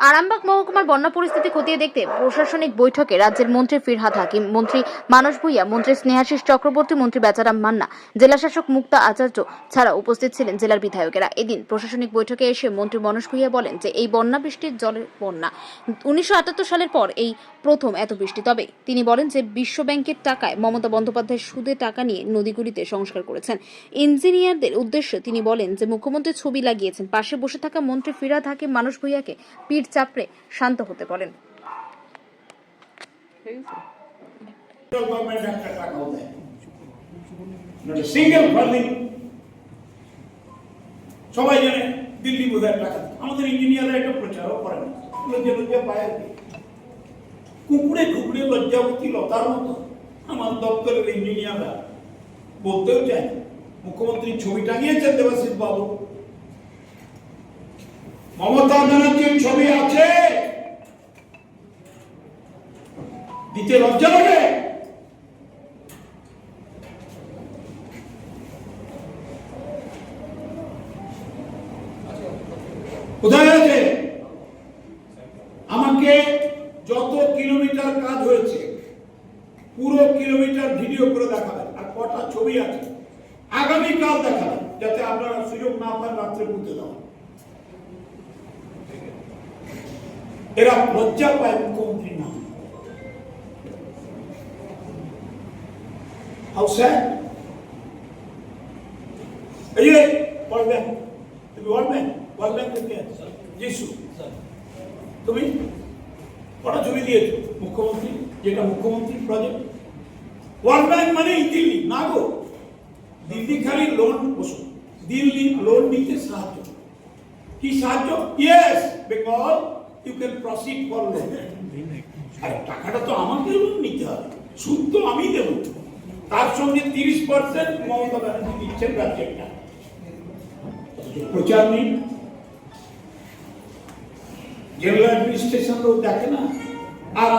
আরামবাগ মহকুমার বন্যা পরিস্থিতি খতিয়ে দেখতে প্রশাসনিক বৈঠকে রাজ্যের মন্ত্রী ফিরহাদ হাকিম, মন্ত্রী মানস ভূঁইয়া, মন্ত্রী স্নেহাশিস চক্রবর্তী, মন্ত্রী বেচারাম মান্না, জেলাশাসক মুক্তা আচার্য ছাড়া উপস্থিত ছিলেন জেলার বিধায়কেরা। এদিন প্রশাসনিক বৈঠকে এসে মন্ত্রী মানস ভূঁইয়া বলেন যে এই বন্যা বৃষ্টির জলের বন্যা 1978 সালের পর এই প্রথম এত বৃষ্টি। তবে তিনি বলেন যে বিশ্ব ব্যাংকের টাকায় মমতা বন্দ্যোপাধ্যায় সুদে টাকা নিয়ে নদীগুলিতে সংস্কার করেছেন। ইঞ্জিনিয়ারদের উদ্দেশ্যে তিনি বলেন যে মুখ্যমন্ত্রী ছবি লাগিয়েছেন। পাশে বসে থাকা মন্ত্রী ফিরহাদ হাকিম মানস ভূঁইয়াকে পিঠ চাপড়ে শান্ত হতে বলেন। সবাই জানে দিল্লি বোধহয় টাকা, আমাদের ইঞ্জিনিয়াররা এটা প্রচারও করেন, লজ্জা পায় আর কি। কুকুরে কুকুরে লজ্জাবতী লতার মতো আমার দপ্তরের ইঞ্জিনিয়াররা বলতেও চায়। মুখ্যমন্ত্রী ছবি টাঙিয়েছেন দেবাশিস বাবু, মমতা ব্যানার্জির ছবি আছে, দিতে লজ্জা লাগে? কোথায় আছে? আমাকে যত কিলোমিটার কাজ হয়েছে পুরো কিলোমিটার ভিডিও করে দেখাবেন, আর কটা ছবি আছে আগামীকাল দেখাবেন, যাতে আপনারা সুযোগ না পান রাত্রে বুঝতে দেওয়া। এরা লজ্জা পায় মুখ্যমন্ত্রী না। How sad? এই যে ওয়ার্ল্ড ব্যাংক, তুমি ওয়ার্ল্ড ব্যাংক থেকে যিশু, তুমি কটা ছবি দিয়েছো মুখ্যমন্ত্রী, যেটা মুখ্যমন্ত্রী প্রজেক্ট। ওয়ার্ল্ড ব্যাংক মানে দিল্লি না গো, দিল্লি খালি লোন, দিল্লি লোন নিতে সাহায্য। কি সাহায্য? Yes, because you can proceed for loan. আর টাকাটা তো আমাকে লোন নিতে হবে, সুদ তো আমি দেব, তার সঙ্গে 30% মমতা ব্যানার্জি দিচ্ছেন রাজ্যেরটা। প্রচার নেই, জেনারেল অ্যাডমিনিস্ট্রেশন লোক দেখে না। আর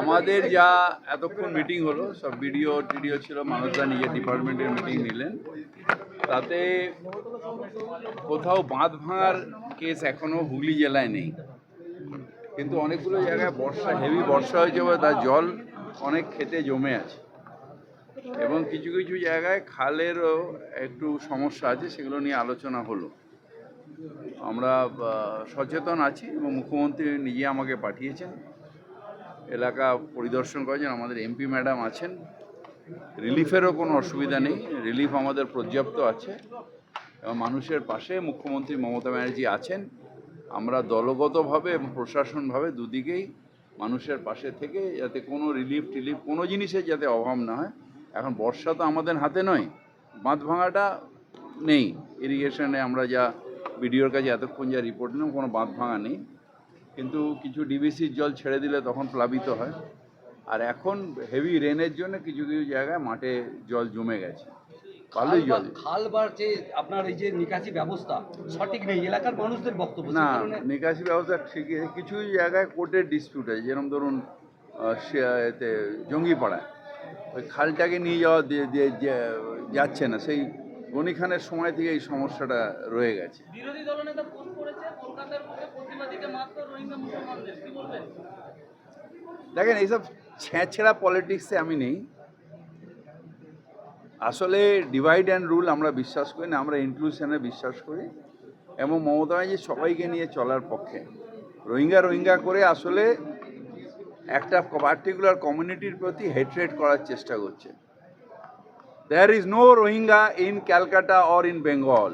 আমাদের যা এতক্ষণ মিটিং হলো, সব ভিডিও টিডিও ছিল, মানুষরা নিজের ডিপার্টমেন্টের মিটিং নিলেন। তাতে কোথাও বাঁধ ভাঙার কেস এখনো হুগলি জেলায় নেই, কিন্তু অনেকগুলো জায়গায় হেভি বর্ষা হয়েছে বলে তার জল অনেক ক্ষেতে জমে আছে, এবং কিছু কিছু জায়গায় খালেরও একটু সমস্যা আছে, সেগুলো নিয়ে আলোচনা হলো। আমরা সচেতন আছি এবং মুখ্যমন্ত্রী নিজে আমাকে পাঠিয়েছেন, এলাকা পরিদর্শন করেছেন, আমাদের এমপি ম্যাডাম আছেন। রিলিফেরও কোনো অসুবিধা নেই, রিলিফ আমাদের পর্যাপ্ত আছে এবং মানুষের পাশে মুখ্যমন্ত্রী মমতা ব্যানার্জি আছেন। আমরা দলগতভাবে এবং প্রশাসনভাবে দুদিকেই মানুষের পাশে থেকে যাতে কোনো রিলিফ টিলিফ কোনো জিনিসের যাতে অভাব না হয়। এখন বর্ষা তো আমাদের হাতে নয়, বাঁধ ভাঙাটা নেই, ইরিগেশনে আমরা যা বিডিওর কাছে এতক্ষণ যা রিপোর্ট নিলাম কোনো বাঁধ ভাঙা নেই, কিন্তু কিছু ডিবিসির জল ছেড়ে দিলে তখন প্লাবিত হয়। আর এখন হেভি রেনের জন্য কিছু কিছু জায়গায় মাঠে জল জমে গেছে, ভালোই জল। খাল যে আপনার এই যে নিকাশি ব্যবস্থা সঠিক নেই, এলাকার মানুষদের বক্তব্য না, নিকাশি ব্যবস্থা ঠিকই, কিছু জায়গায় কোর্টের ডিসপিউট আছে, যেরকম ধরুন এতে জঙ্গিপাড়ায় ওই খালটাকে নিয়ে যাওয়া যাচ্ছে না, সেই গনি খানের সময় থেকে এই সমস্যাটা রয়ে গেছে। বিরোধী দলনেতা পোস্ট করেছে কলকাতার বুকে প্রতিবাদীকে মাত্র রোহিঙ্গা মুসলমানদের, কি বলবেন? দেখেন, এইসব ছেঁচড়া পলিটিক্সে আমি নেই। আসলে ডিভাইড অ্যান্ড রুল আমরা বিশ্বাস করি না, আমরা ইনক্লুশনে বিশ্বাস করি এবং মমতা ব্যানার্জি সবাইকে নিয়ে চলার পক্ষে। রোহিঙ্গা করে আসলে একটা পার্টিকুলার কমিউনিটির প্রতি হেট্রেট করার চেষ্টা করছে। There is no Rohingya in Calcutta or in Bengal.